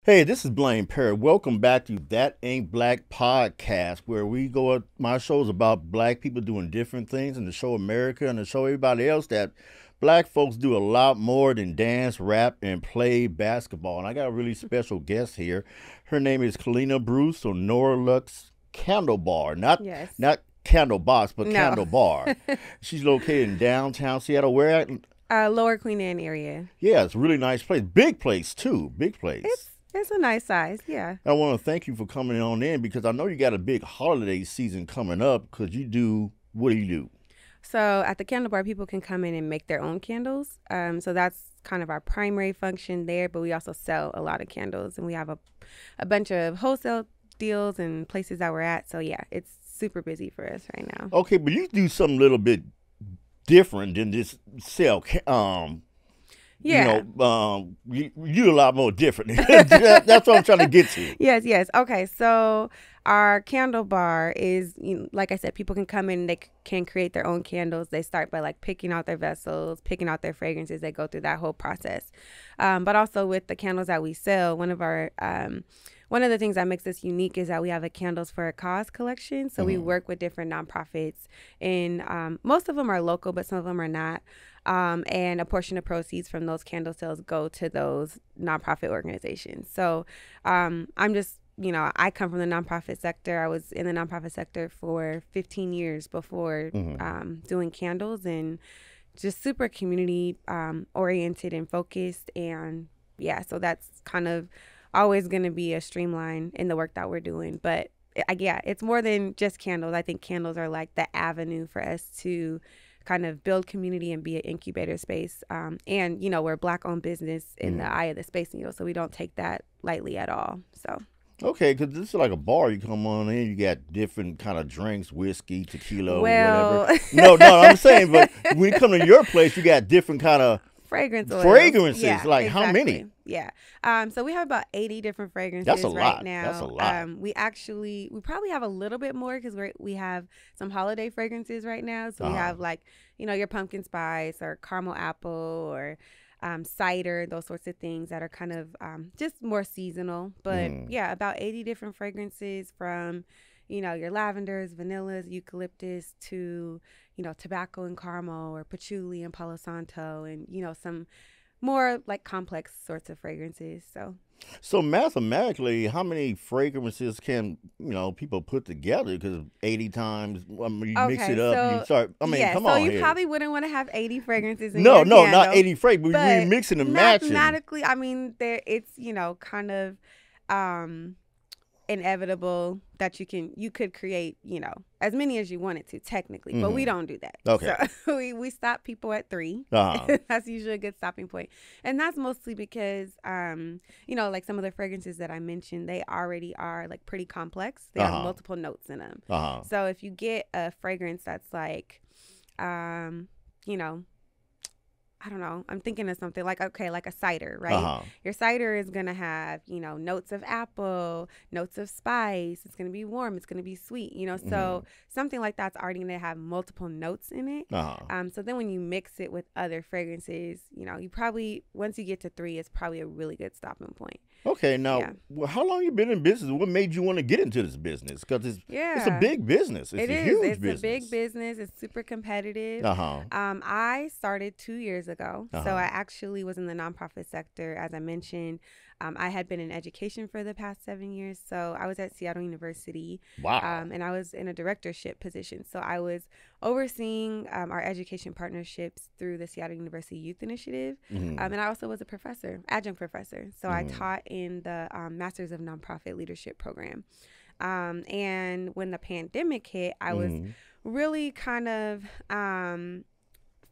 Hey, this is Blaine Perry. Welcome back to That Ain't Black podcast, where my show is about black people doing different things and to show America and to show everybody else that black folks do a lot more than dance, rap, and play basketball. And I got a really special guest here. Her name is Colina Bruce, or Noir Lux Candle Bar. Yes. Not Candle Box, but No. Candle Bar. She's located in downtown Seattle. Where at? Lower Queen Anne area. Yeah, it's a really nice place. Big place, too. Big place. It's a nice size, yeah. I want to thank you for coming on in because I know you got a big holiday season coming up because what do you do? So at the candle bar, people can come in and make their own candles. So that's kind of our primary function there, but we also sell a lot of candles and we have a bunch of wholesale deals and places that we're at. So yeah, it's super busy for us right now. Okay, but you do something a little bit different than just sell. Yeah. You do a lot more different. That's what I'm trying to get to. Yes. Okay, so our candle bar is, like I said, people can come in, they can create their own candles. They start by like picking out their vessels, picking out their fragrances. They go through that whole process. But also with the candles that we sell, one of the things that makes us unique is that we have a Candles for a Cause collection. So we work with different nonprofits, and most of them are local, but some of them are not. And a portion of proceeds from those candle sales go to those nonprofit organizations. So I'm just, I come from the nonprofit sector. I was in the nonprofit sector for 15 years before doing candles, and just super community oriented and focused. And yeah, so that's kind of always going to be a streamline in the work that we're doing. But yeah, it's more than just candles. I think candles are like the avenue for us to kind of build community and be an incubator space. And, we're a Black-owned business in the eye of the Space Needle, so we don't take that lightly at all. So. Okay, because this is like a bar. You come on in, you got different kind of drinks, whiskey, tequila, Well, whatever. No, I'm saying, but when you come to your place, you got different kind of fragrances. Yeah, like exactly. how many? Yeah. So we have about 80 different fragrances That's a right lot. now. That's a lot. We probably have a little bit more because we have some holiday fragrances right now. So we have like, your pumpkin spice or caramel apple or cider, those sorts of things that are kind of just more seasonal. But yeah, about 80 different fragrances from, your lavenders, vanillas, eucalyptus to, tobacco and caramel or patchouli and palo santo and, some more like complex sorts of fragrances. So mathematically, how many fragrances can people put together? Because 80 times, you mix it up, you start. Come on. So you here. probably wouldn't want to have 80 fragrances in No, your no, candle, not 80 fragrances. But we're mixing and matching. Mathematically, it's kind of inevitable that you could create as many as you wanted to technically, but we don't do that. Okay. So we stop people at 3. That's usually a good stopping point, and that's mostly because like some of the fragrances that I mentioned, they already are like pretty complex. They have multiple notes in them. So if you get a fragrance that's like I don't know, I'm thinking of something like a cider, right? Your cider is going to have, notes of apple, notes of spice. It's going to be warm. It's going to be sweet, so something like that's already going to have multiple notes in it. So then when you mix it with other fragrances, you probably, once you get to 3, it's probably a really good stopping point. Okay, now, how long you been in business? What made you want to get into this business? Because it's a big business. It's a huge business. It's a big business. It's super competitive. I started 2 years ago. So I actually was in the nonprofit sector, as I mentioned. I had been in education for the past 7 years. So I was at Seattle University. Wow. And I was in a directorship position. So I was overseeing our education partnerships through the Seattle University Youth Initiative. And I also was a professor, adjunct professor. So I taught in the Masters of Nonprofit Leadership program. And when the pandemic hit, I was really kind of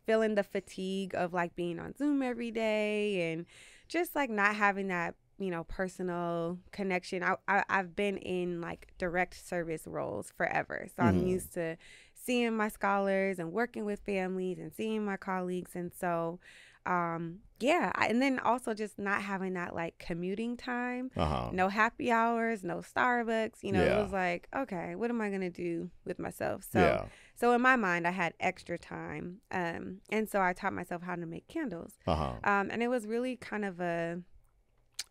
feeling the fatigue of like being on Zoom every day and just like not having that, personal connection. I've been in like direct service roles forever. So I'm used to seeing my scholars and working with families and seeing my colleagues. And so, and then also just not having that like commuting time, no happy hours, no Starbucks, it was like, okay, what am I going to do with myself? So in my mind, I had extra time. And so I taught myself how to make candles. And it was really kind of a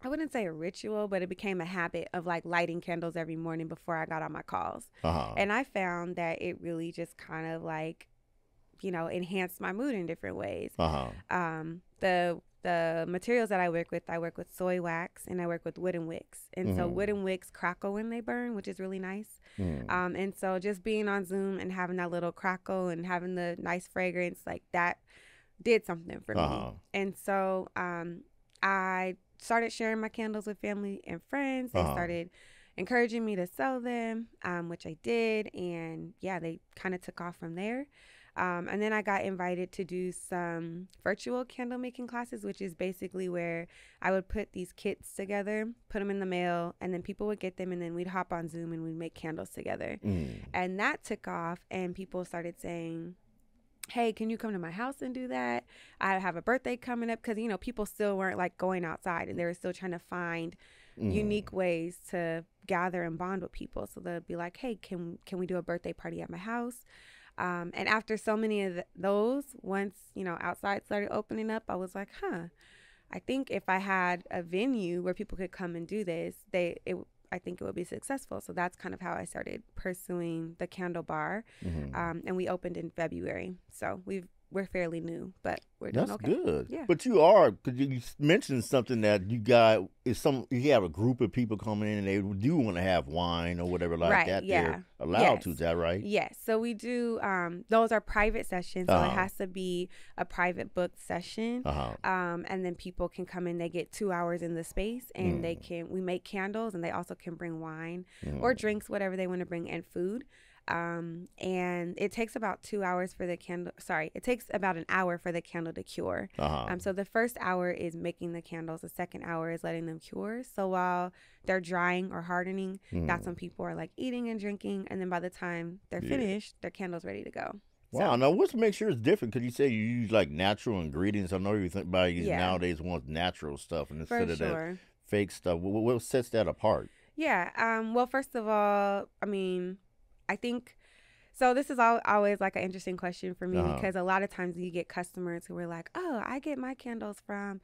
I wouldn't say a ritual, but it became a habit of like lighting candles every morning before I got on my calls. Uh-huh. And I found that it really just kind of like, enhanced my mood in different ways. Uh-huh. The materials that I work with soy wax and I work with wooden wicks. And so wooden wicks crackle when they burn, which is really nice. And so just being on Zoom and having that little crackle and having the nice fragrance, like that did something for me. And so I started sharing my candles with family and friends. They started encouraging me to sell them, which I did. And yeah, they kind of took off from there. And then I got invited to do some virtual candle making classes, which is basically where I would put these kits together, put them in the mail, and then people would get them, and then we'd hop on Zoom and we'd make candles together. And that took off, and people started saying, hey, can you come to my house and do that? I have a birthday coming up, because, people still weren't like going outside, and they were still trying to find unique ways to gather and bond with people. So they'd be like, hey, can we do a birthday party at my house? And after so many of those, once, outside started opening up, I was like, I think if I had a venue where people could come and do this, I think it would be successful. So that's kind of how I started pursuing the candle bar. And we opened in February. So we're fairly new, but we're doing That's okay. good. Yeah. But you because you mentioned something that you have a group of people coming in and they do want to have wine or whatever like that. Yeah. They're allowed to, is that right? Yes. So we do, those are private sessions. So it has to be a private booked session. And then people can come in, they get 2 hours in the space, and we make candles, and they also can bring wine or drinks, whatever they want to bring, and food. And it takes about 2 hours for the candle. It takes about an hour for the candle to cure. So the first hour is making the candles. The second hour is letting them cure. So while they're drying or hardening, that's when people are like eating and drinking. And then by the time they're finished, their candle's ready to go. Wow. Now, what makes sure it's different? Because you say you use like natural ingredients. I know you think about nowadays wants natural stuff and instead of that fake stuff. What sets that apart? Yeah. Well, first of all, I think, so this is always like an interesting question for me, because a lot of times you get customers who are like, oh, I get my candles from,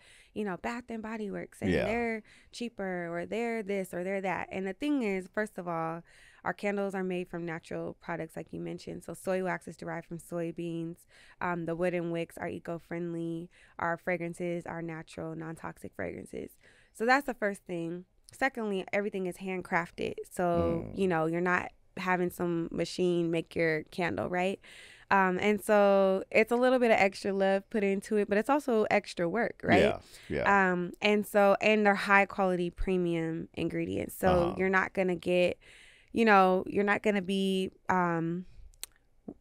Bath and Body Works, and they're cheaper, or they're this or they're that. And the thing is, first of all, our candles are made from natural products, like you mentioned. So soy wax is derived from soybeans. The wooden wicks are eco-friendly. Our fragrances are natural, non-toxic fragrances. So that's the first thing. Secondly, everything is handcrafted. So, you're not having some machine make your candle, right? And so it's a little bit of extra love put into it, but it's also extra work, right? And they're high quality premium ingredients. So you're not going to get, you're not going to be having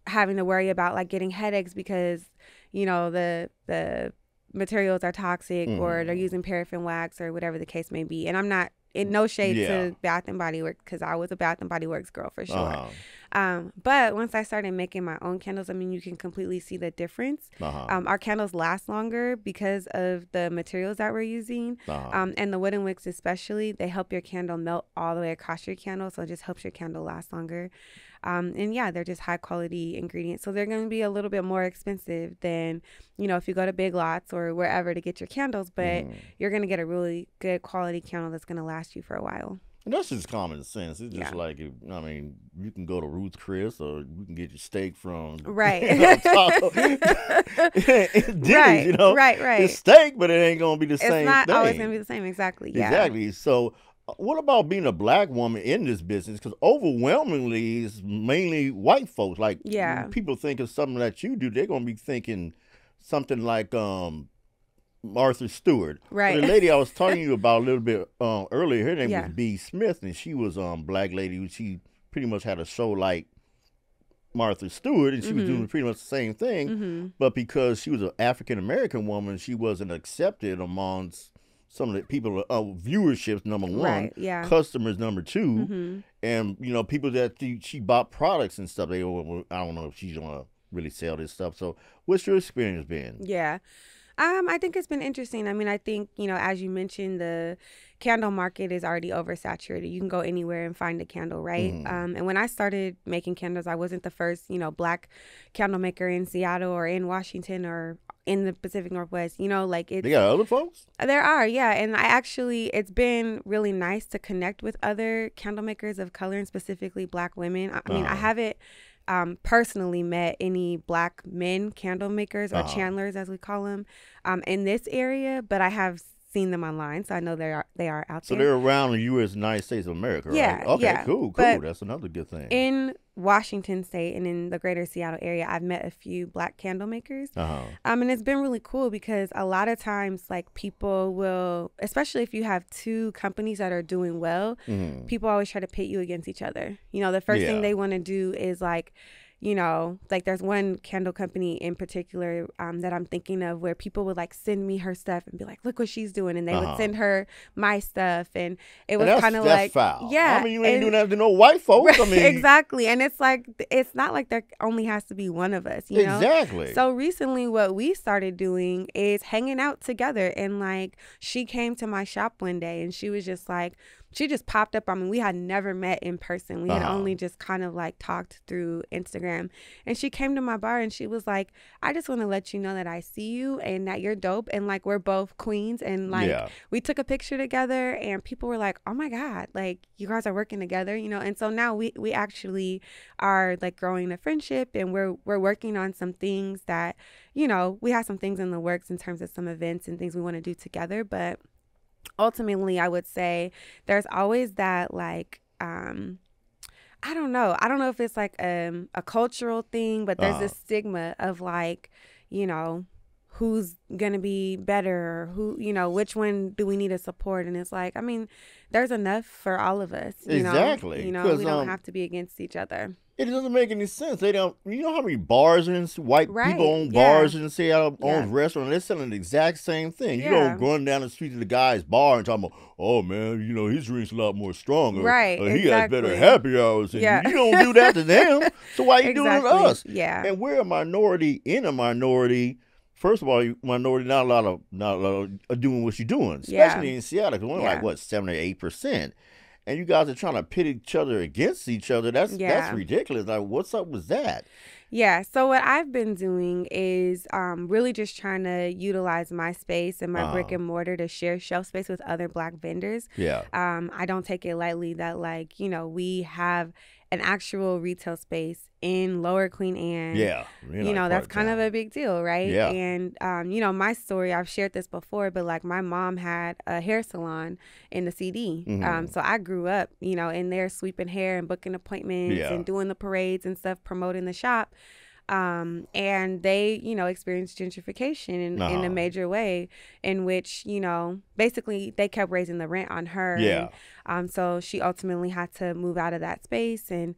to worry about like getting headaches because, the materials are toxic or they're using paraffin wax or whatever the case may be. And I'm not, in no shade to Bath and Body Works, because I was a Bath and Body Works girl for sure. But once I started making my own candles, you can completely see the difference. Our candles last longer because of the materials that we're using. And the wooden wicks especially, they help your candle melt all the way across your candle. So it just helps your candle last longer. And yeah, they're just high quality ingredients. So they're going to be a little bit more expensive than, if you go to Big Lots or wherever to get your candles, but you're going to get a really good quality candle that's going to last you for a while. And that's just common sense. It's just like, you can go to Ruth's Chris or you can get your steak from Right. Denny's, Right. It's steak, but it ain't going to be the same thing. It's not always going to be the same. Exactly. Yeah. Exactly. So what about being a black woman in this business? Because overwhelmingly, it's mainly white folks. Like, when people think of something that you do, they're going to be thinking something like Martha Stewart. Right. So the lady I was telling you about a little bit earlier, her name was B. Smith, and she was black lady. She pretty much had a show like Martha Stewart, and she was doing pretty much the same thing. But because she was an African-American woman, she wasn't accepted amongst some of the people, viewerships, number one, customers, number two, and, people that she bought products and stuff. They, I don't know if she's going to really sell this stuff. So what's your experience been? Yeah. I think it's been interesting. I think, as you mentioned, the candle market is already oversaturated. You can go anywhere and find a candle, right? And when I started making candles, I wasn't the first, black candle maker in Seattle or in Washington or in the Pacific Northwest. You know, like They got other folks? there are, yeah. And I actually, it's been really nice to connect with other candle makers of color, and specifically Black women. I mean, I haven't personally met any Black men candle makers or chandlers, as we call them, in this area, but I have seen them online, so I know they are out So there. they're around the U.S. United States of America, Yeah, right? Okay, yeah. cool. But That's another good thing. in Washington State and in the greater Seattle area, I've met a few Black candle makers. And it's been really cool because a lot of times, like, people will, especially if you have two companies that are doing well, people always try to pit you against each other. You know, the first thing they want to do is, like, you know, like there's one candle company in particular that I'm thinking of where people would like send me her stuff and be like, look what she's doing. And they would send her my stuff. And it was kind of like, foul. yeah. I mean, you ain't doing that to no white folks. I mean, exactly. And it's like, it's not like there only has to be one of us, you know? Exactly. So recently what we started doing is hanging out together. And like, she came to my shop one day and she was just like, she just popped up on me. We had never met in person. We had only just kind of like talked through Instagram. And she came to my bar and she was like, I just want to let you know that I see you and that you're dope. And like, we're both queens. And like, we took a picture together and people were like, oh my God, like you guys are working together, you know? And so now we actually are like growing a friendship and we're working on some things that, you know, we have some things in the works in terms of some events and things we want to do together. But ultimately, I would say there's always that like, I don't know if it's like a cultural thing, but there's this stigma of like, you know, who's going to be better, or who, you know, which one do we need to support? And it's like, I mean, there's enough for all of us, you know, we don't have to be against each other. It doesn't make any sense. They don't. You know how many bars and white people own bars in Seattle, owns restaurants. They're selling the exact same thing. You don't going down the street to the guy's bar and talking about, oh man, you know his drink's a lot more stronger. Right. He has better happy hours. And you don't do that to them. So why are you doing it to us? Yeah. And we're a minority in a minority. First of all, minority, not a lot of doing what you're doing, especially in Seattle. Because we're like what 7 or 8%. And you guys are trying to pit each other against each other. That's ridiculous. Like, what's up with that? Yeah. So what I've been doing is really just trying to utilize my space and my brick and mortar to share shelf space with other Black vendors. Yeah. I don't take it lightly that, like, you know, we have an actual retail space in Lower Queen Anne. Yeah. You know, that's kind of a big deal, right? Yeah. And, you know, my story, I've shared this before, but like my mom had a hair salon in the CD. So I grew up, you know, in there sweeping hair and booking appointments and doing the parades and stuff, promoting the shop. And they, you know, experienced gentrification in a major way in which, you know, basically they kept raising the rent on her. Yeah. And, so she ultimately had to move out of that space. And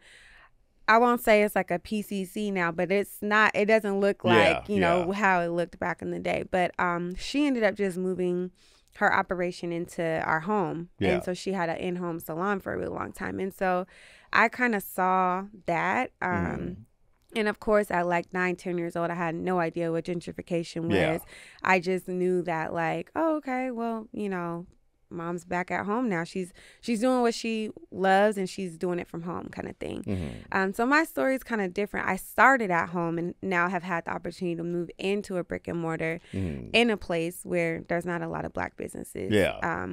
I won't say it's like a PCC now, but it's not, it doesn't look like, you know, how it looked back in the day. But she ended up just moving her operation into our home. Yeah. And so she had an in-home salon for a really long time. And so I kind of saw that. And of course, at like 9, 10 years old, I had no idea what gentrification was. Yeah. I just knew that like, oh, okay, well, you know, mom's back at home now. She's doing what she loves and she's doing it from home kind of thing. So my story is kind of different. I started at home and now have had the opportunity to move into a brick and mortar in a place where there's not a lot of Black businesses. Yeah.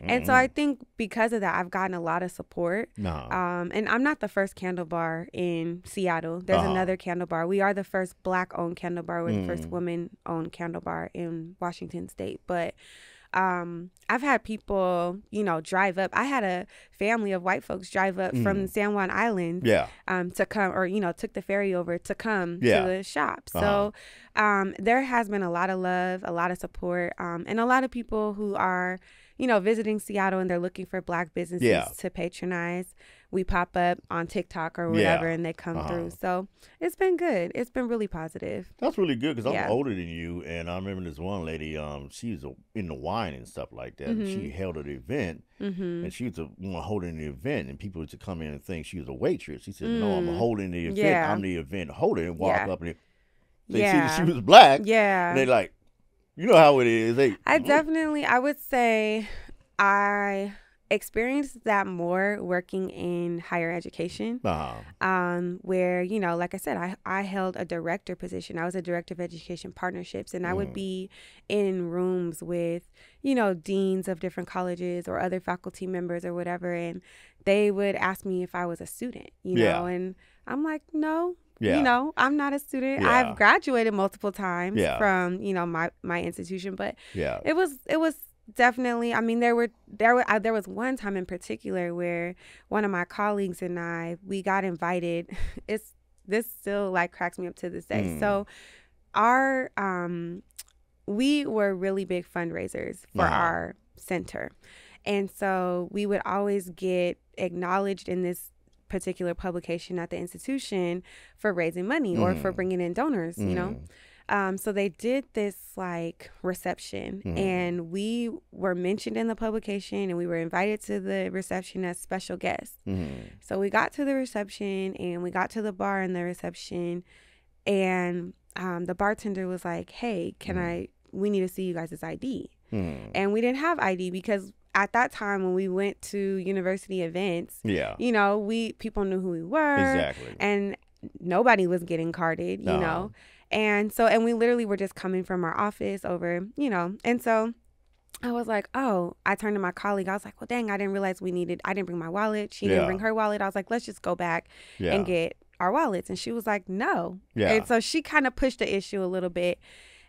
And so I think because of that, I've gotten a lot of support. And I'm not the first candle bar in Seattle. There's another candle bar. We are the first Black-owned candle bar. We're the first woman-owned candle bar in Washington State. But I've had people, you know, drive up. I had a family of white folks drive up from San Juan Island to come, or, you know, took the ferry over to come to the shop. So there has been a lot of love, a lot of support, and a lot of people who are, you know, visiting Seattle and they're looking for Black businesses to patronize. We pop up on TikTok or whatever and they come through. So it's been good. It's been really positive. That's really good because I'm older than you. And I remember this one lady, she was in the wine and stuff like that. And she held an event and she was the one holding the event. And people used to come in and think she was a waitress. She said, no, I'm holding the event. I'm the event holder. And walk up and they see that she was Black. Yeah. And they like, you know how it is. I would say experienced that more working in higher education, where, you know, like I said, I held a director position. I was a director of education partnerships, and I would be in rooms with, you know, deans of different colleges or other faculty members or whatever, and they would ask me if I was a student, you know, and I'm like, no. You know, I'm not a student. I've graduated multiple times from, you know, my institution, but it was definitely, I mean, there was one time in particular where one of my colleagues and we got invited. This still like cracks me up to this day. So our we were really big fundraisers for our center, and so we would always get acknowledged in this particular publication at the institution for raising money or for bringing in donors, you know. So they did this like reception, and we were mentioned in the publication, and we were invited to the reception as special guests. So we got to the reception, and we got to the bar in the reception, and the bartender was like, "Hey, we need to see you guys' ID." And we didn't have ID because at that time when we went to university events, you know, people knew who we were, and nobody was getting carded, you know. And we literally were just coming from our office over, you know. And so I was like, oh, I turned to my colleague. I was like, well, dang, I didn't realize I didn't bring my wallet. She didn't bring her wallet. I was like, let's just go back and get our wallets. And she was like, no. And so she kind of pushed the issue a little bit.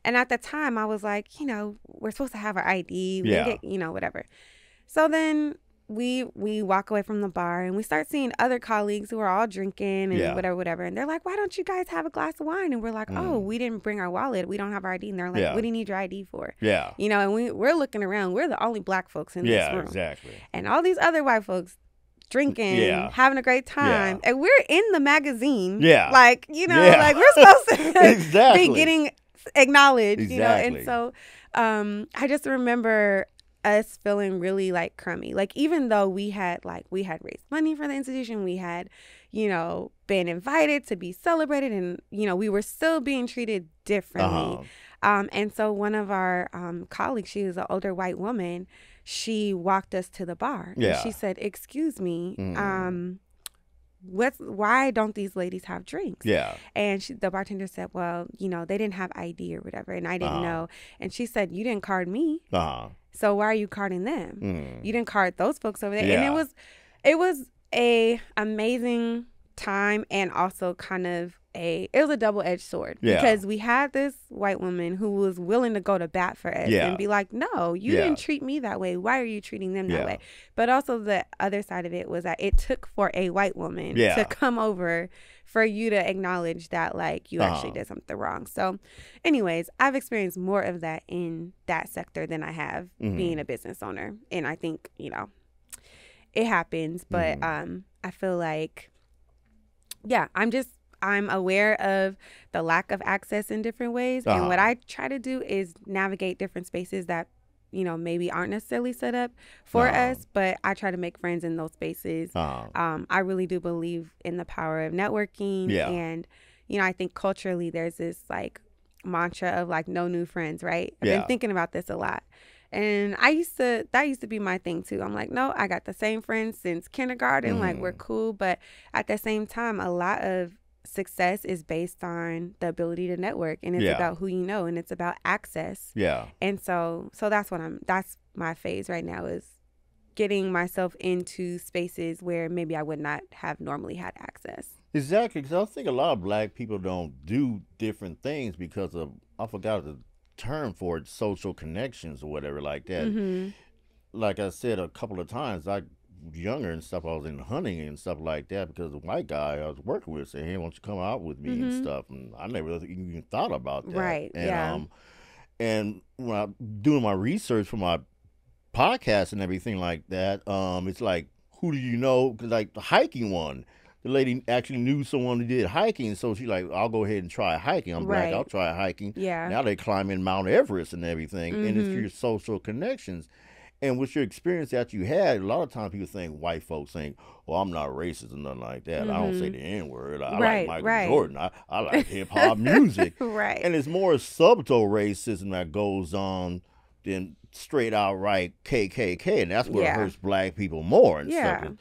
And at the time I was like, you know, we're supposed to have our ID. We get, you know, whatever. So then we walk away from the bar, and we start seeing other colleagues who are all drinking and whatever. And they're like, why don't you guys have a glass of wine? And we're like, oh, we didn't bring our wallet. We don't have our ID. And they're like, what do you need your ID for? You know, and we're looking around. We're the only black folks in this room. And all these other white folks drinking, having a great time. And we're in the magazine. Like, you know, like we're supposed to be getting acknowledged, you know. And so I just remember us feeling really like crummy. Like, even though we had raised money for the institution, we had, you know, been invited to be celebrated, and, you know, we were still being treated differently. And so one of our colleagues, she was an older white woman, she walked us to the bar. And she said, excuse me, why don't these ladies have drinks? And the bartender said, well, you know, they didn't have ID or whatever, and I didn't know. And she said, you didn't card me. So why are you carding them? You didn't card those folks over there. And it was a amazing time, and also kind of it was a double-edged sword, because we had this white woman who was willing to go to bat for us and be like, no, you didn't treat me that way. Why are you treating them that way? But also the other side of it was that it took for a white woman to come over for you to acknowledge that, like, you actually did something wrong. So anyways, I've experienced more of that in that sector than I have being a business owner. And I think, you know, it happens, but I feel like, I'm aware of the lack of access in different ways. And what I try to do is navigate different spaces that, you know, maybe aren't necessarily set up for us, but I try to make friends in those spaces. I really do believe in the power of networking. And, you know, I think culturally there's this like mantra of like no new friends, right? I've been thinking about this a lot. And that used to be my thing too. I'm like, no, I got the same friends since kindergarten. Like, we're cool. But at the same time, a lot of success is based on the ability to network, and it's about who you know, and it's about access. And so that's my phase right now, is getting myself into spaces where maybe I would not have normally had access. Exactly, because I think a lot of black people don't do different things because of, I forgot the term for it, social connections or whatever like that. Like I said a couple of times, I younger and stuff, I was in hunting and stuff like that, because the white guy I was working with said, hey, why don't you come out with me and stuff, and I never even thought about that. And when I'm doing my research for my podcast and everything like that, it's like, who do you know? Because like the hiking one, the lady actually knew someone who did hiking, so she's like, I'll go ahead and try hiking. I'm black, I'll try hiking. Now they climbing Mount Everest and everything, and it's your social connections. And with your experience that you had, a lot of times people think, white folks think, well, I'm not racist or nothing like that. I don't say the N-word. I like Michael Jordan. I like hip-hop music. And it's more subtle racism that goes on than straight outright KKK, and that's what Yeah. hurts black people more and Yeah. stuff.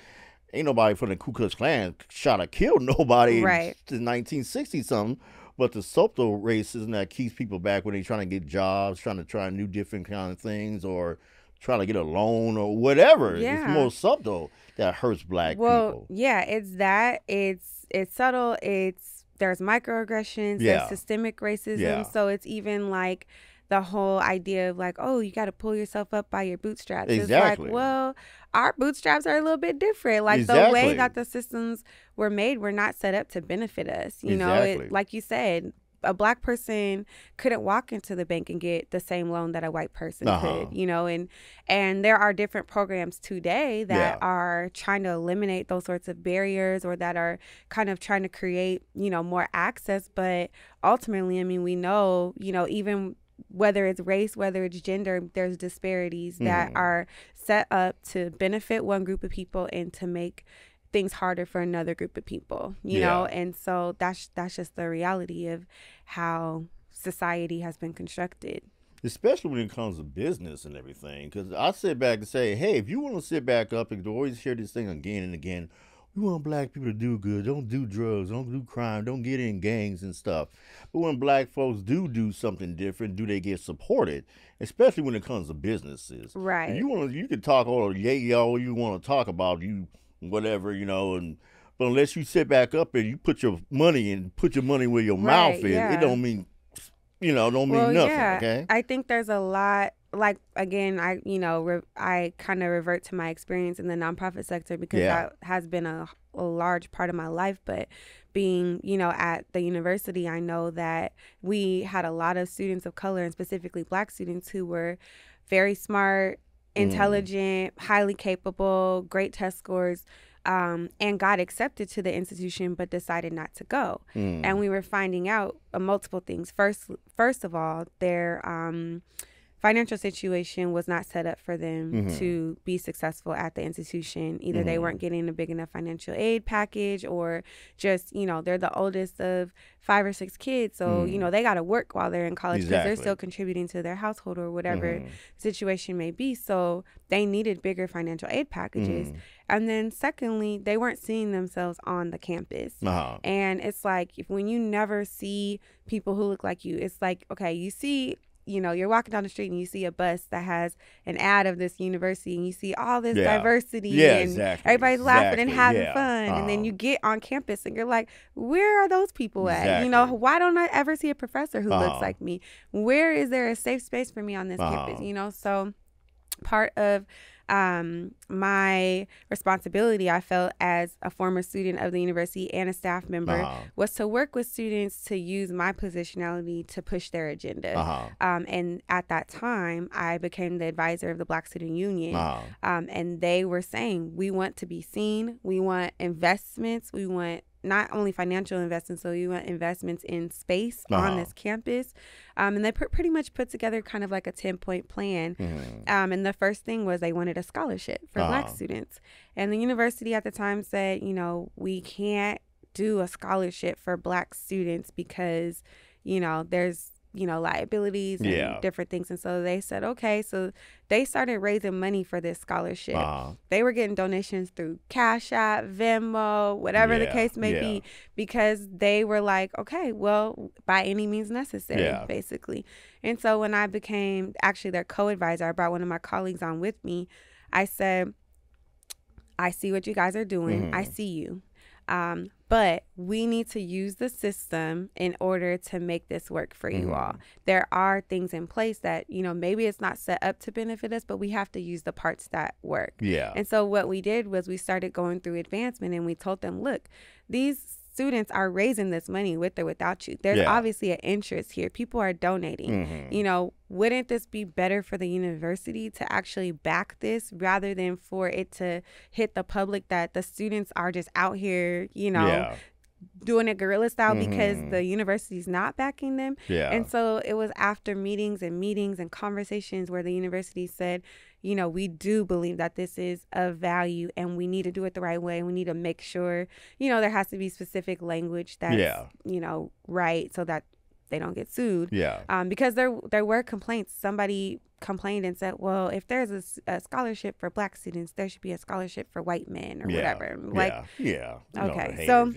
Ain't nobody from the Ku Klux Klan shot or killed nobody Right. in 1960 something, but the subtle racism that keeps people back when they're trying to get jobs, trying to try new different kind of things, or trying to get a loan or whatever. Yeah. It's more subtle that hurts black people. Yeah, it's that. It's subtle. There's microaggressions. Yeah. There's systemic racism. Yeah. So it's even like the whole idea of like, oh, you got to pull yourself up by your bootstraps. Exactly. It's like, well, our bootstraps are a little bit different. Like the Exactly. way that the systems were made were not set up to benefit us. You know, Exactly. like you said, a black person couldn't walk into the bank and get the same loan that a white person could, you know, and there are different programs today that are trying to eliminate those sorts of barriers, or that are kind of trying to create, you know, more access. But ultimately, I mean, we know, you know, even whether it's race, whether it's gender, there's disparities that are set up to benefit one group of people and to make things harder for another group of people, you know? And so that's just the reality of how society has been constructed. Especially when it comes to business and everything. Because I sit back and say, hey, if you want to sit back up and always hear this thing again and again, we want black people to do good. Don't do drugs. Don't do crime. Don't get in gangs and stuff. But when black folks do something different, do they get supported? Especially when it comes to businesses. Right. You can talk all all you want to talk about, you whatever, you know, but unless you sit back up and you put your money where your mouth is, it don't mean, you know, don't mean nothing. Yeah. Okay. I think there's a lot, like, again, I kind of revert to my experience in the nonprofit sector because that has been a large part of my life. But being, you know, at the university, I know that we had a lot of students of color, and specifically black students, who were very smart, intelligent, highly capable, great test scores, and got accepted to the institution but decided not to go. And we were finding out multiple things. First of all, their financial situation was not set up for them to be successful at the institution. Either they weren't getting a big enough financial aid package, or just, you know, they're the oldest of 5 or 6 kids. So, you know, they got to work while they're in college because they're still contributing to their household or whatever situation may be. So they needed bigger financial aid packages. And then secondly, they weren't seeing themselves on the campus. And it's like, when you never see people who look like you, it's like, okay, you see, you know, you're walking down the street and you see a bus that has an ad of this university, and you see all this diversity and everybody's laughing and having fun. And then you get on campus and you're like, where are those people at? You know, why don't I ever see a professor who looks like me? Where is there a safe space for me on this campus? You know, so part of my responsibility, I felt, as a former student of the university and a staff member, was to work with students to use my positionality to push their agenda. And at that time, I became the advisor of the Black Student Union. And they were saying, we want to be seen. We want investments. We want not only financial investments, so we want investments in space on this campus. And they pretty much put together kind of like a 10-point plan. And the first thing was they wanted a scholarship for Black students. And the university at the time said, you know, we can't do a scholarship for Black students because, you know, there's, you know, liabilities and different things. And so they said, okay. So they started raising money for this scholarship. They were getting donations through Cash App, Venmo, whatever the case may be, because they were like, okay, well, by any means necessary, basically. And so when I became actually their co-advisor, I brought one of my colleagues on with me. I said, I see what you guys are doing. I see you. But we need to use the system in order to make this work for you all. There are things in place that, you know, maybe it's not set up to benefit us, but we have to use the parts that work. And so what we did was we started going through advancement, and we told them, look, these students are raising this money with or without you. There's obviously an interest here. People are donating. You know, wouldn't this be better for the university to actually back this rather than for it to hit the public that the students are just out here, you know, doing it guerrilla style because the university's not backing them? And so it was after meetings and conversations where the university said, you know, we do believe that this is of value and we need to do it the right way. And we need to make sure, you know, there has to be specific language that's, you know, right, so that they don't get sued. Yeah. Because there were complaints. Somebody complained and said, well, if there's a scholarship for black students, there should be a scholarship for white men or whatever. Like, yeah. Okay. Haters,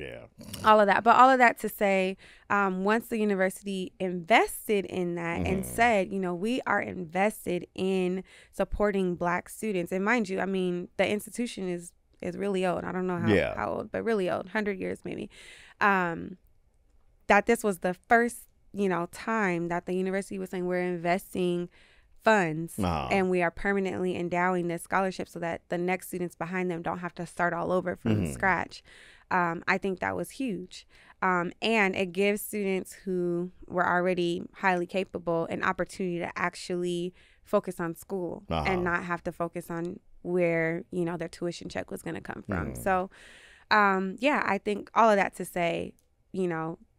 all of that. But all of that to say, once the university invested in that and said, we are invested in supporting black students. And mind you, I mean, the institution is really old. I don't know how old, but really old, 100 years maybe. That this was the first, time that the university was saying we're investing funds and we are permanently endowing this scholarship so that the next students behind them don't have to start all over from scratch. I think that was huge. And it gives students who were already highly capable an opportunity to actually focus on school and not have to focus on where, their tuition check was going to come from. So, I think all of that to say,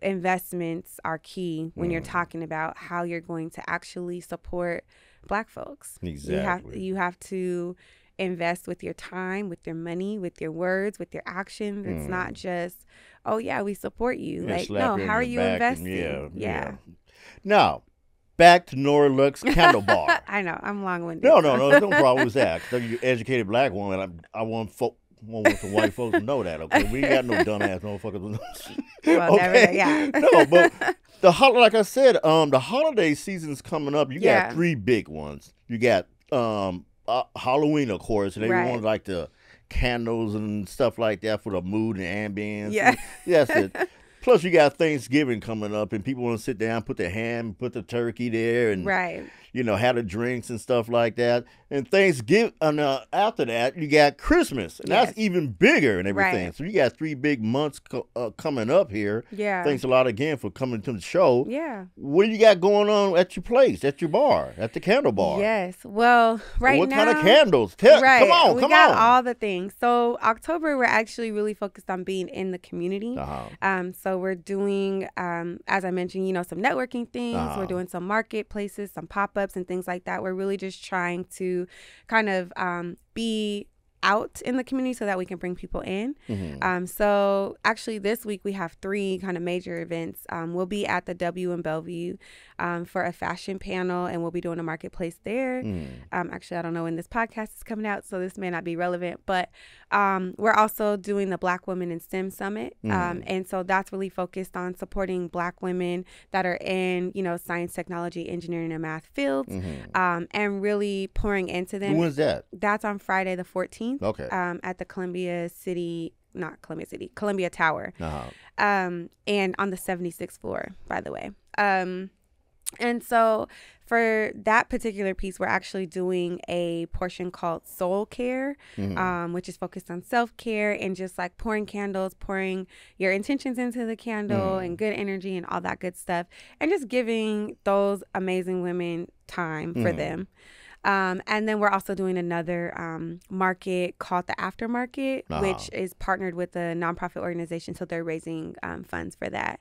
investments are key when you're talking about how you're going to actually support black folks. Exactly. You have to invest with your time, with your money, with your words, with your actions. It's not just, oh yeah, we support you. Like, no, how are you investing? Yeah. Now, back to Noir Lux Candle Bar. I know, I'm long-winded. No, no problem with that. You're educated black woman. I want some white folks to know that. Okay, we ain't got no dumbass motherfuckers. Well, never. No, but like I said, the holiday season's coming up. You got three big ones. You got Halloween, of course, and everyone like the candles and stuff like that for the mood and ambience. Yeah, that's it. Plus, you got Thanksgiving coming up, and people want to sit down, put the ham, put the turkey there, and have the drinks and stuff like that. And Thanksgiving, after that, you got Christmas, and that's even bigger and everything. Right. So you got 3 big months coming up here. Yeah. Thanks a lot again for coming to the show. Yeah. What do you got going on at your place, at your bar, at the candle bar? Yes. Well, what kind of candles? Come on. We got all the things. So October, we're actually really focused on being in the community. So we're doing, as I mentioned, some networking things. We're doing some marketplaces, some pop-ups and things like that. We're really just trying to kind of be out in the community so that we can bring people in. So actually this week we have 3 kind of major events. We'll be at the W in Bellevue for a fashion panel, and we'll be doing a marketplace there. Actually, I don't know when this podcast is coming out, so this may not be relevant, but we're also doing the Black Women in STEM Summit. And so that's really focused on supporting Black women that are in, science, technology, engineering, and math fields, and really pouring into them. When's that? That's on Friday the 14th. Okay. At the Columbia Tower. And on the 76th floor, by the way. And so for that particular piece, we're actually doing a portion called Soul Care, which is focused on self-care and just like pouring candles, pouring your intentions into the candle and good energy and all that good stuff, and just giving those amazing women time for them. And then we're also doing another market called the Aftermarket, which is partnered with a nonprofit organization. So they're raising funds for that.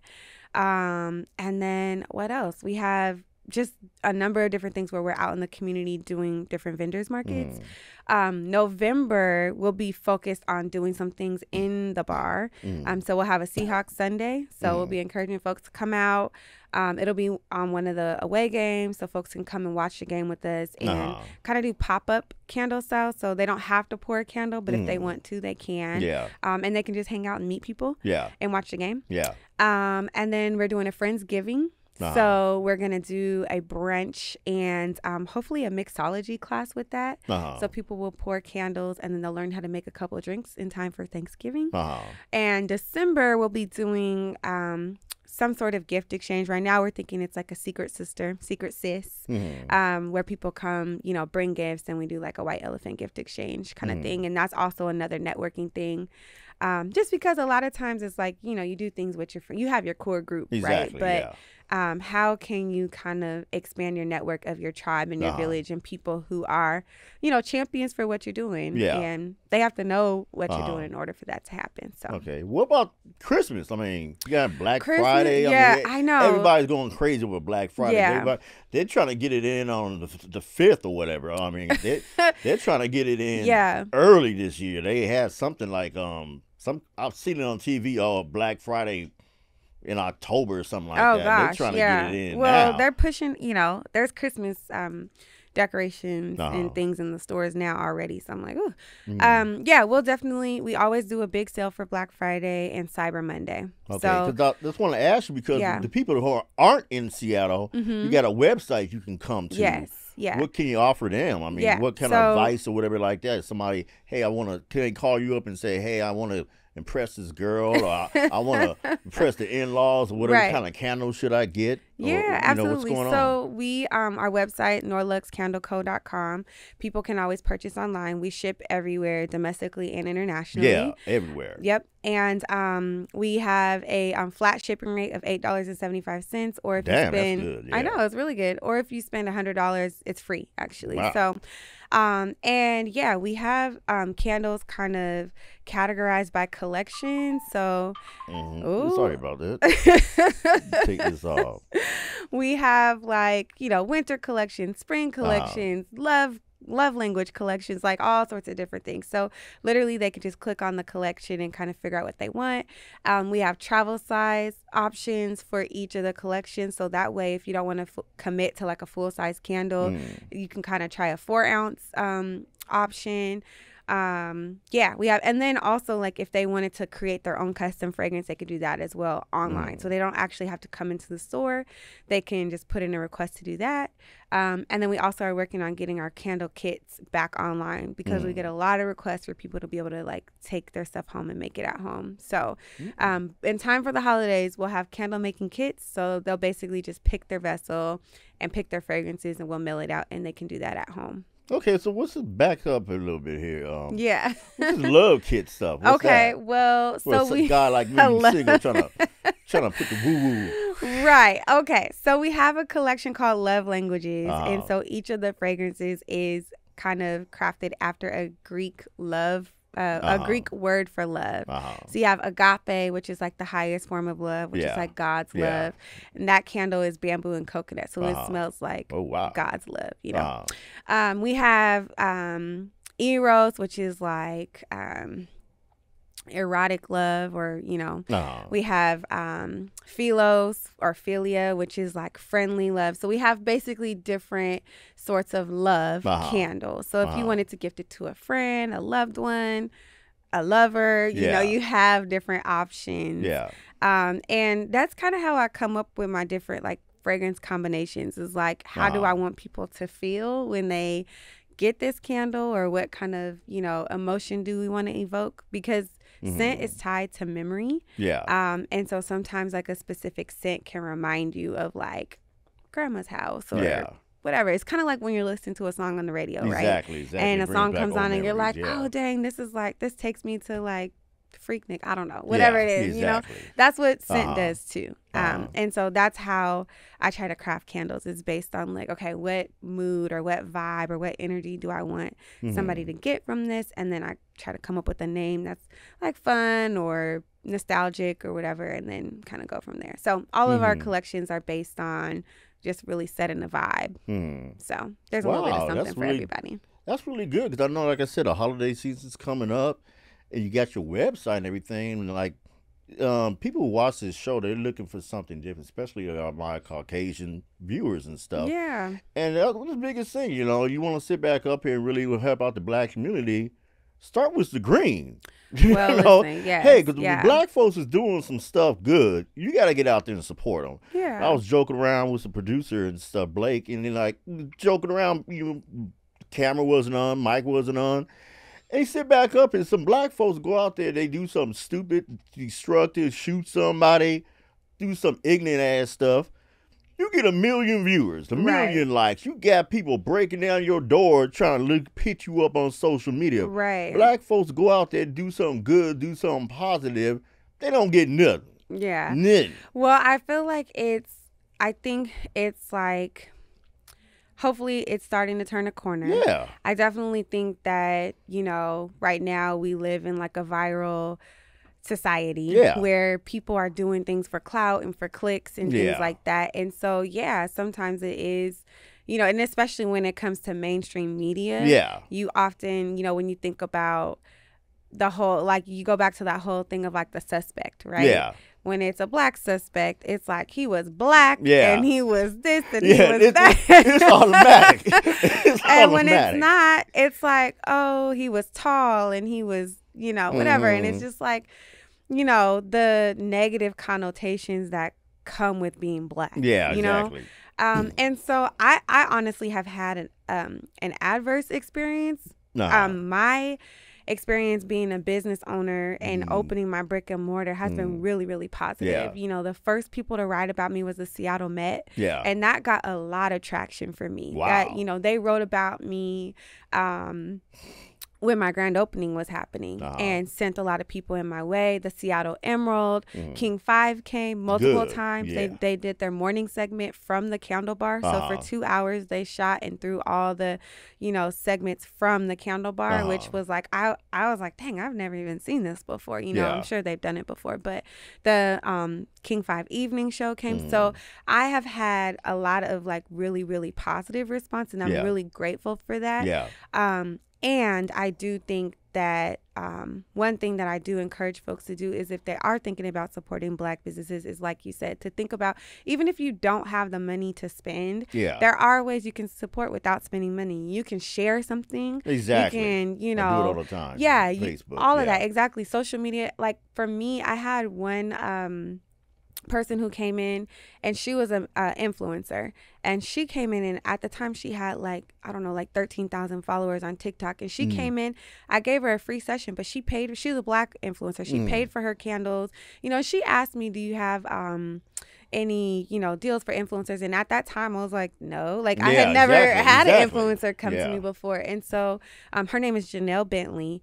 And then what else? We have just a number of different things where we're out in the community doing different vendors markets. November, we'll be focused on doing some things in the bar. So we'll have a Seahawks Sunday. So we'll be encouraging folks to come out. It'll be on one of the away games, so folks can come and watch the game with us and kind of do pop-up candle style. So they don't have to pour a candle, but if they want to, they can. And they can just hang out and meet people and watch the game. And then we're doing a Friendsgiving. So we're going to do a brunch and hopefully a mixology class with that. So people will pour candles and then they'll learn how to make a couple of drinks in time for Thanksgiving. And December, we'll be doing some sort of gift exchange. Right now, we're thinking it's like a secret sister, secret sis, where people come, bring gifts and we do like a white elephant gift exchange kind of thing. And that's also another networking thing. Just because a lot of times it's like, you do things with your friend. You have your core group, right? But how can you kind of expand your network of your tribe and your village and people who are, champions for what you're doing? And they have to know what you're doing in order for that to happen. So okay, what about Christmas? I mean, you got Black Friday. I know. Everybody's going crazy with Black Friday. They're trying to get it in on the 5th or whatever. I mean, they're trying to get it in early this year. They had something like I've seen it on TV. Black Friday. in October or something like Oh that. gosh, They're trying to yeah. get it in Well, now. they're pushing. There's Christmas decorations and things in the stores now already. So I'm like, ooh, yeah, we always do a big sale for Black Friday and Cyber Monday. Okay, So because I just want to ask you, because yeah. the people who aren't in Seattle, you got a website you can come to. Yes. Yeah. What can you offer them? I mean, what kind of advice or whatever like that? Somebody, hey, can they call you up and say, hey, I want to impress this girl, or I want to impress the in-laws, or whatever kind of candle should I get? Yeah, or, absolutely. What's going so on? we, our website, noirluxcandleco.com, people can always purchase online. We ship everywhere, domestically and internationally. Yeah, everywhere. Yep. And we have a flat shipping rate of $8.75. Or if you spend, that's good. Yeah. I know, it's really good. Or if you spend $100, it's free, actually. Wow. So, and yeah, we have candles kind of categorized by collection. So, sorry about that. Take this off. We have winter collections, spring collections, love language collections, like all sorts of different things. So literally they could just click on the collection and kind of figure out what they want. We have travel size options for each of the collections. So that way, if you don't want to commit to like a full size candle, you can kind of try a 4-ounce option. We have, and then also like if they wanted to create their own custom fragrance, they could do that as well online. So they don't actually have to come into the store. They can just put in a request to do that. And then we also are working on getting our candle kits back online, because we get a lot of requests for people to be able to like take their stuff home and make it at home. So in time for the holidays, we'll have candle making kits. So they'll basically just pick their vessel and pick their fragrances, and we'll mail it out, and they can do that at home. Okay, so what's this, back up a little bit here? Yeah. What's this love kit stuff? What's that? Well, so a guy like me, single, trying to put the woo woo. Right. Okay. So we have a collection called Love Languages, and so each of the fragrances is kind of crafted after a Greek love. A Greek word for love. So you have agape, which is like the highest form of love, which is like God's love. And that candle is bamboo and coconut. So it smells like God's love, We have eros, which is like erotic love, or we have philos or philia, which is like friendly love. So we have basically different sorts of love candles. So if you wanted to gift it to a friend, a loved one, a lover, you have different options. And that's kind of how I come up with my different like fragrance combinations, is like, how do I want people to feel when they get this candle, or what kind of emotion do we want to evoke? Because scent is tied to memory. And so sometimes like a specific scent can remind you of like grandma's house, or whatever. It's kind of like when you're listening to a song on the radio, right? Exactly. And a song comes on and you're like, oh dang, this takes me to like Freaknik, I don't know, whatever it is, that's what scent does too. And so that's how I try to craft candles, is based on like, okay, what mood or what vibe or what energy do I want somebody to get from this? And then I try to come up with a name that's like fun or nostalgic or whatever, and then kind of go from there. So all of our collections are based on just really setting a vibe. So there's a little bit of something for everybody. That's really good, because I know, like I said, the holiday season's coming up, and you got your website and everything, and like people who watch this show, they're looking for something different, especially my Caucasian viewers and stuff. Yeah. And that's the biggest thing, you want to sit back up here and really help out the black community. Start with the green. Well, listen, yes, hey, because the black folks is doing some stuff good, you got to get out there and support them. Yeah. I was joking around with the producer and stuff, Blake, and then like joking around, camera wasn't on, mic wasn't on. And he sit back up, and some black folks go out there, they do something stupid, destructive, shoot somebody, do some ignorant ass stuff. You get 1 million viewers, 1 million likes. You got people breaking down your door trying to hit you up on social media. Right. Black folks go out there, do something good, do something positive. They don't get nothing. Yeah. Nothing. Well, I feel like I think it's like, hopefully it's starting to turn a corner. Yeah. I definitely think that, right now we live in like a viral society where people are doing things for clout and for clicks and things like that. And so, sometimes it is, and especially when it comes to mainstream media, you often, when you think about the whole, like you go back to that whole thing of like The Suspect, right? Yeah. when it's a black suspect, it's like he was black and he was this and he was that. It's automatic. It's and when it's not, it's like, oh, he was tall and he was, you know, whatever. And it's just like, you know, the negative connotations that come with being black. Yeah, you exactly. know? And so I honestly have had an adverse experience. My experience being a business owner and opening my brick and mortar has been really, really positive. You know, the first people to write about me was the Seattle Met. And that got a lot of traction for me. Wow. That, you know, they wrote about me when my grand opening was happening and sent a lot of people in my way. The Seattle Emerald, King 5 came multiple times. They did their morning segment from the Candle Bar. So for 2 hours they shot and threw all the, you know, segments from the Candle Bar, which was like, I was like, dang, I've never even seen this before. You know, I'm sure they've done it before, but the King 5 evening show came. So I have had a lot of like really, really positive response, and I'm really grateful for that. And I do think that one thing that I do encourage folks to do is, if they are thinking about supporting black businesses, is like you said, to think about, even if you don't have the money to spend, there are ways you can support without spending money. You can share something. Exactly. You can, you know, I do it all the time. Yeah. Facebook, all of that. Exactly. Social media. Like for me, I had one person who came in, and she was an influencer, and she came in, and at the time she had like, I don't know, like 13,000 followers on TikTok, and she came in, I gave her a free session, but she paid. She was a black influencer. She paid for her candles. You know, she asked me, do you have any, you know, deals for influencers? And at that time I was like, no, like I had never had an influencer come to me before. And so her name is Janelle Bentley.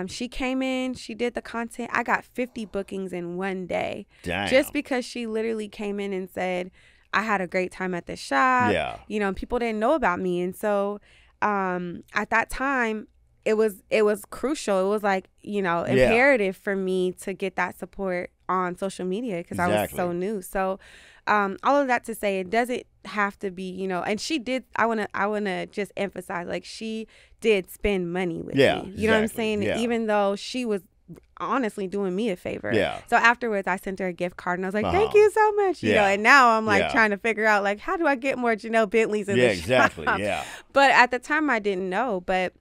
She came in, she did the content. I got 50 bookings in one day. Damn. Just because she literally came in and said, I had a great time at the shop. You know, people didn't know about me. And so at that time it was crucial. It was like, you know, imperative for me to get that support on social media, because I was so new. So all of that to say, it doesn't have to be, you know, and she did, I want to just emphasize, like, she did spend money with me. You know what I'm saying? Even though she was honestly doing me a favor. So afterwards I sent her a gift card, and I was like, thank you so much. You know, and now I'm like trying to figure out, like, how do I get more Janelle Bentleys in the shop? But at the time I didn't know. But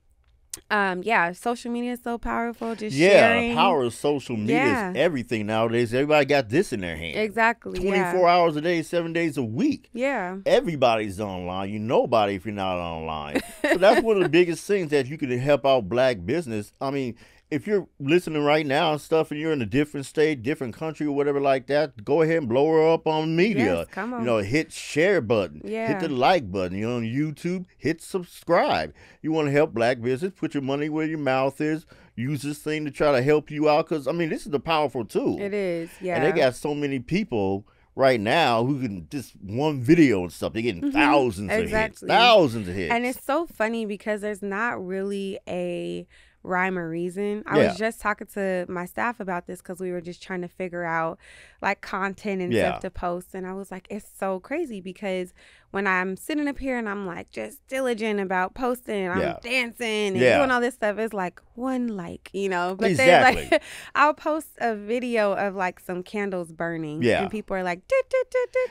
social media is so powerful. Just sharing. The power of social media is everything nowadays. Everybody got this in their hand. Exactly. 24 hours a day, 7 days a week. Yeah. Everybody's online. You nobody if you're not online. So that's one of the biggest things that you can help out black business. I mean, if you're listening right now and stuff, and you're in a different state, different country, or whatever like that, go ahead and blow her up on media. Yes, come on. You know, hit share button, hit the like button. You're on YouTube, hit subscribe. You want to help black business, put your money where your mouth is. Use this thing to try to help you out, because I mean, this is a powerful tool. It is, and they got so many people right now who can just one video and stuff. They're getting thousands of hits, thousands of hits. And it's so funny because there's not really a rhyme or reason. I was just talking to my staff about this, because we were just trying to figure out like content and stuff to post, and I was like, it's so crazy, because when I'm sitting up here and I'm like just diligent about posting, I'm dancing and doing all this stuff, it's like one like, you know, but then like I'll post a video of like some candles burning and people are like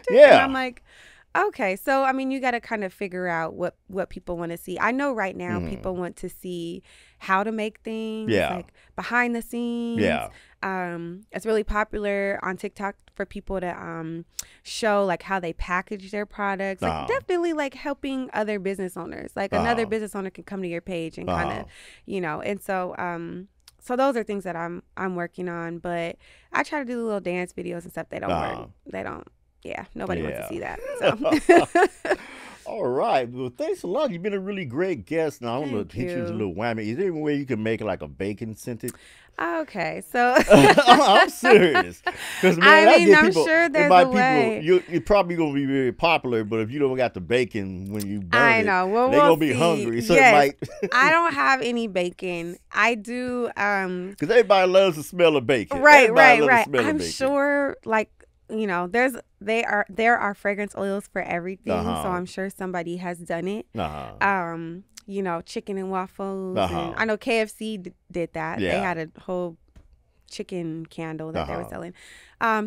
and I'm like, okay, so I mean, you got to kind of figure out what people want to see. I know right now people want to see how to make things, like behind the scenes. It's really popular on TikTok for people to show like how they package their products. Like definitely like helping other business owners. Like another business owner can come to your page and kind of, you know. And so so those are things that I'm working on. But I try to do little dance videos and stuff. They don't work. They don't. Yeah, nobody wants to see that. So. All right. Well, thanks a lot. You've been a really great guest. Now, I'm going to hit you with a little whammy. Is there any way you can make it like a bacon scented? Okay, so. I'm serious. Because, man, I mean, I'm sure there's a way. You're probably going to be very popular, but if you don't got the bacon when you burn well, they're going to be hungry. So it might. I don't have any bacon. I do. Because everybody loves the smell of bacon. Right. I'm sure, like, you know, there are fragrance oils for everything, so I'm sure somebody has done it. You know, chicken and waffles. And I know KFC did that. They had a whole chicken candle that they were selling.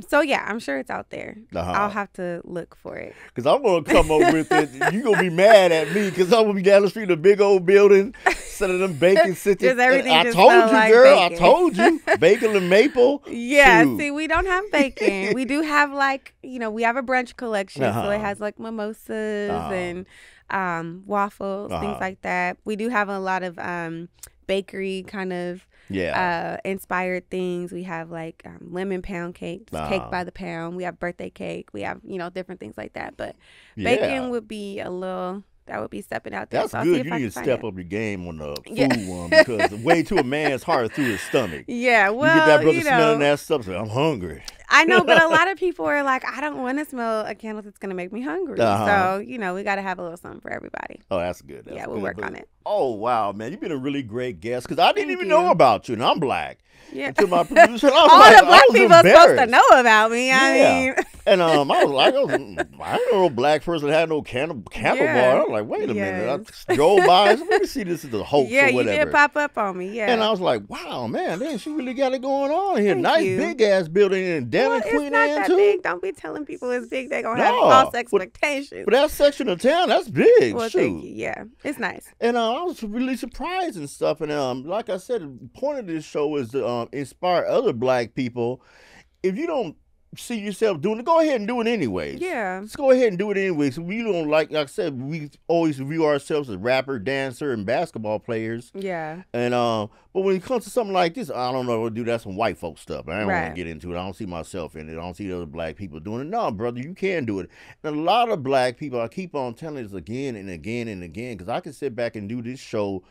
So yeah, I'm sure it's out there. I'll have to look for it. Because I'm going to come up with it. You're going to be mad at me because I'm going to be down the street in a big old building, selling them bacon cities. I told you, like girl. Bacon. I told you. Bacon and maple. Yeah, see, we don't have bacon. We do have like, we have a brunch collection. So it has like mimosas and waffles, things like that. We do have a lot of bakery kind of inspired things. We have like lemon pound cake, cake by the pound. We have birthday cake. We have different things like that. But bacon would be a little. That would be stepping out there. That's good. You need to step up your game on the food one because way to a man's heart through his stomach. Yeah, well, you get that brother smelling that stuff. So I'm hungry. I know, but a lot of people are like, I don't want to smell a candle that's going to make me hungry. So, we got to have a little something for everybody. Oh, that's good. That's we'll work on it. Oh, wow, man. You've been a really great guest because I didn't even know about you, and I'm black. Yeah. Until my producer, all the black people are supposed to know about me. I mean. And I was like, I don't know a black person that had no candle bar. I was like, wait a minute. I drove by. Let me see this is a hoax or whatever. Yeah, you did pop up on me. Yeah. And I was like, wow, man, damn, she really got it going on here. Nice big ass building in Dallas, Queen Anne too. Big. Don't be telling people it's big. They're gonna have false expectations. But that section of town, that's big. Well, thank you. Yeah, it's nice. And I was really surprised and stuff. And like I said, the point of this show is to inspire other black people. If you don't see yourself doing it, go ahead and do it anyways. Yeah. Let's go ahead and do it anyways. We don't like I said, we always view ourselves as rapper, dancer, and basketball players. Yeah. And but when it comes to something like this, I don't know what to do. That's some white folk stuff. I don't want to get into it. I don't see myself in it. I don't see other black people doing it. No, brother, you can do it. And a lot of black people, I keep on telling this again and again and again, because I can sit back and do this show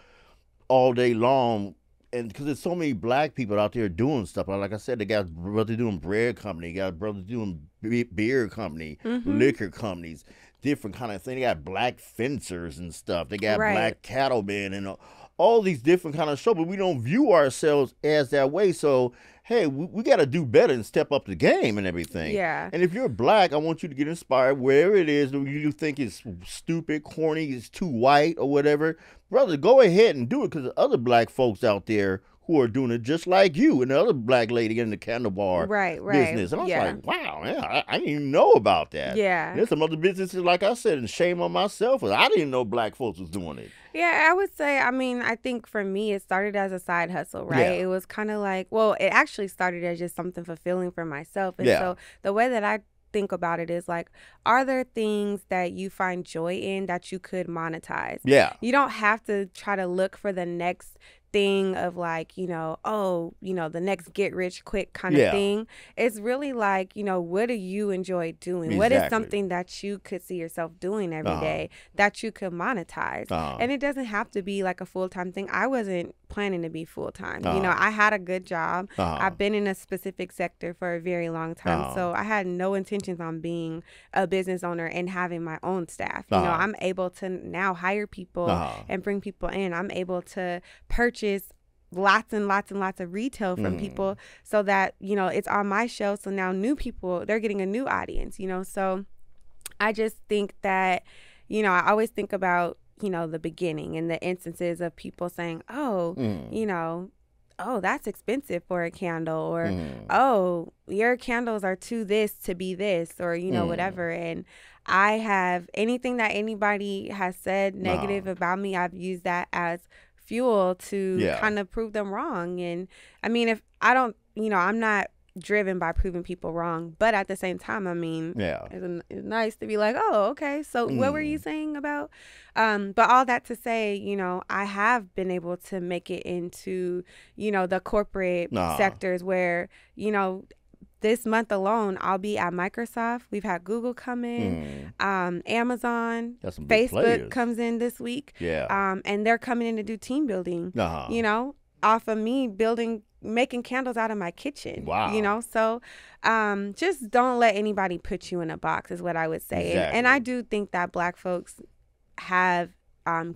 all day long. And because there's so many black people out there doing stuff. Like I said, they got brothers doing bread company, got brothers doing beer company, liquor companies, different kind of thing. They got black fencers and stuff. They got black cattlemen and all these different kind of shows. But we don't view ourselves as that way. So, hey, we got to do better and step up the game and everything. Yeah. And if you're black, I want you to get inspired wherever it is that you think is stupid, corny, it's too white or whatever. Brother, go ahead and do it because there's other black folks out there who are doing it just like you and the other black lady in the candle bar business. And I was like, wow, man, I didn't even know about that. Yeah. And there's some other businesses, like I said, and shame on myself. I didn't know black folks was doing it. Yeah, I would say, I think for me, it started as a side hustle, right? Yeah. It was kind of like, well, it actually started as just something fulfilling for myself. And so the way that I think about it is like, are there things that you find joy in that you could monetize? Yeah. You don't have to try to look for the next thing of like, the next get rich quick kind of thing. It's really like, what do you enjoy doing? Exactly. What is something that you could see yourself doing every day that you could monetize? And it doesn't have to be like a full-time thing. I wasn't planning to be full-time. I had a good job. I've been in a specific sector for a very long time. So I had no intentions on being a business owner and having my own staff. I'm able to now hire people and bring people in. I'm able to purchase lots and lots and lots of retail from people so that, it's on my shelf. So now new people, they're getting a new audience, So I just think that, I always think about, the beginning and the instances of people saying, oh, oh, that's expensive for a candle, or oh, your candles are too this to be this, or whatever. And I have anything that anybody has said negative about me, I've used that as fuel to kind of prove them wrong. And I mean, if I don't, I'm not driven by proving people wrong, but at the same time, I mean, it's nice to be like, oh, okay, so what were you saying about but all that to say, I have been able to make it into the corporate sectors where this month alone, I'll be at Microsoft. We've had Google come in, Amazon, Facebook comes in this week. And they're coming in to do team building, off of me making candles out of my kitchen. Wow. So just don't let anybody put you in a box is what I would say. Exactly. And I do think that black folks have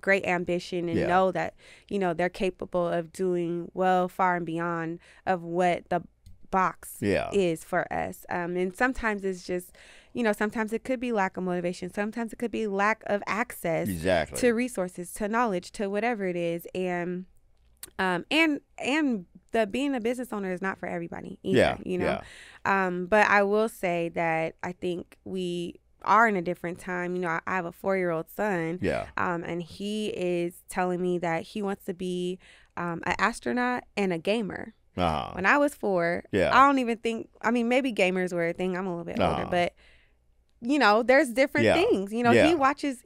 great ambition and know that, they're capable of doing well, far and beyond of what the box is for us. And sometimes it's just, sometimes it could be lack of motivation. Sometimes it could be lack of access to resources, to knowledge, to whatever it is. And the the being a business owner is not for everybody either, Yeah, you know. yeah. But I will say that I think we are in a different time. You know, I have a 4-year-old son. Yeah. And he is telling me that he wants to be an astronaut and a gamer. When I was 4, Yeah. I don't even think, I mean, maybe gamers were a thing. I'm a little bit older, but you know, there's different things. You know, he watches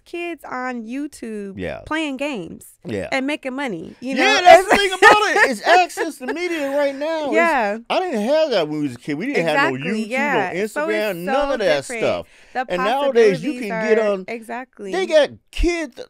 kids on YouTube playing games and making money. You know, that's the thing about it. It's access to media right now. Yeah. I didn't have that when we was a kid. We didn't have no YouTube, no Instagram, none of that stuff. And nowadays you can get on. Exactly. They got kids.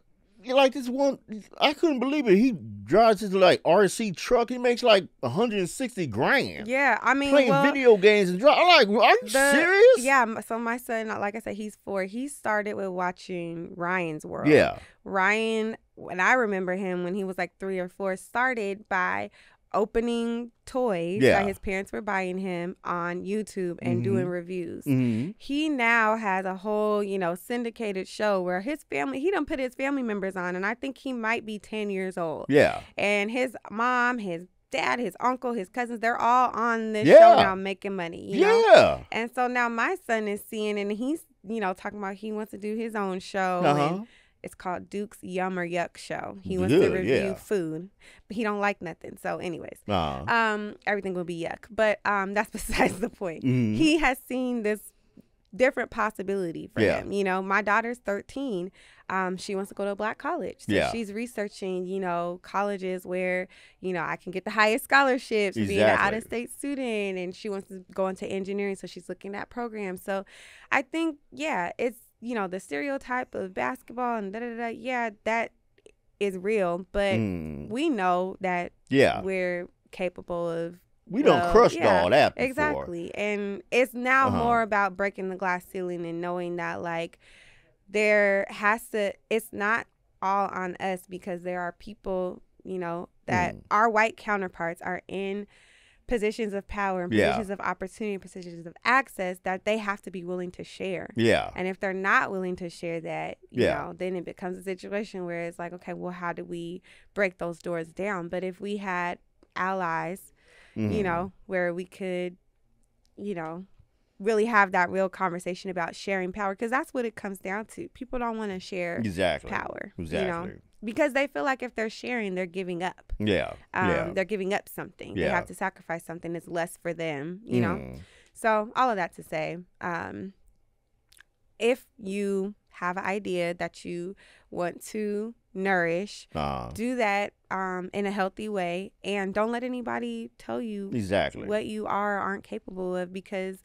Like this one, I couldn't believe it. He drives his like RC truck. He makes like 160 grand. Yeah, I mean, playing video games and drive. I'm like, are you serious? Yeah. So my son, like I said, he's 4. He started with watching Ryan's World. Yeah. Ryan, when I remember him when he was like 3 or 4, started by opening toys that his parents were buying him on YouTube and doing reviews. He now has a whole, you know, syndicated show where his family, he done put his family members on, and I think he might be 10 years old. Yeah. And his mom, his dad, his uncle, his cousins, they're all on this show now making money. You know? And so now my son is seeing, and he's, you know, talking about he wants to do his own show. And it's called Duke's Yum or Yuck Show. He wants to review food, but he don't like nothing. So anyways, everything will be yuck. But that's besides the point. He has seen this different possibility for him. You know, my daughter's 13. She wants to go to a black college. So she's researching, you know, colleges where, you know, I can get the highest scholarships, being an out-of-state student, and she wants to go into engineering. So she's looking at programs. So I think, it's, you know, the stereotype of basketball and that is real, but we know that we're capable of. We don't crushed all that before. Exactly. And it's now more about breaking the glass ceiling and knowing that, like, it's not all on us, because there are people, you know, that our white counterparts are in positions of power and positions of opportunity, positions of access, that they have to be willing to share. And if they're not willing to share that, you know, then it becomes a situation where it's like, okay, well, how do we break those doors down? But if we had allies, you know, where we could, you know, really have that real conversation about sharing power, because that's what it comes down to. People don't want to share power. You know? Because they feel like if they're sharing, they're giving up. They're giving up something. They have to sacrifice something that's less for them, you know? So all of that to say, if you have an idea that you want to nourish, do that in a healthy way, and don't let anybody tell you what you are or aren't capable of, because,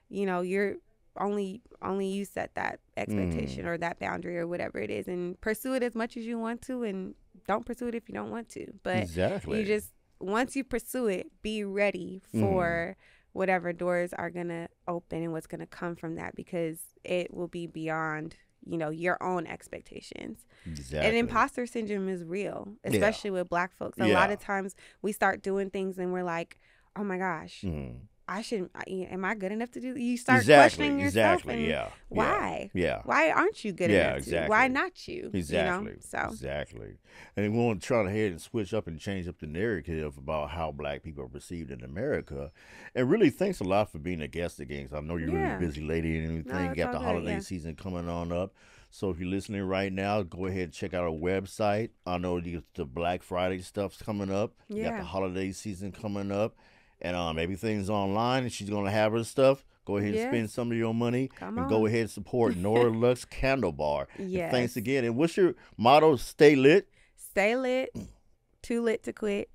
you know, you're only you set that expectation or that boundary or whatever it is, and pursue it as much as you want to, and don't pursue it if you don't want to. But you just, once you pursue it, be ready for whatever doors are gonna open and what's gonna come from that, because it will be beyond, you know, your own expectations. And imposter syndrome is real, especially with Black folks. A lot of times we start doing things and we're like, oh my gosh, I shouldn't, am I good enough to do? You start questioning yourself. And why? Why aren't you good enough to? Why not you? You know? And we want to try to head and switch up and change up the narrative about how Black people are perceived in America. And really, thanks a lot for being a guest again. I know you're a really busy lady and everything. You got the holiday season coming on up. So if you're listening right now, go ahead and check out our website. I know the Black Friday stuff's coming up. You got the holiday season coming up. And everything's online, and she's going to have her stuff. Go ahead and spend some of your money. Go ahead and support Noir Lux Candle Bar. Thanks again. And what's your motto? Stay lit? Stay lit. Too lit to quit.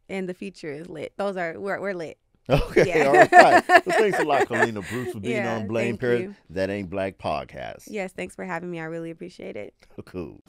And the future is lit. We're lit. Okay, all right. Well, thanks a lot, Colina Bruce, for being on Blame Parrot. That Ain't Black podcast. Yes, thanks for having me. I really appreciate it. Cool.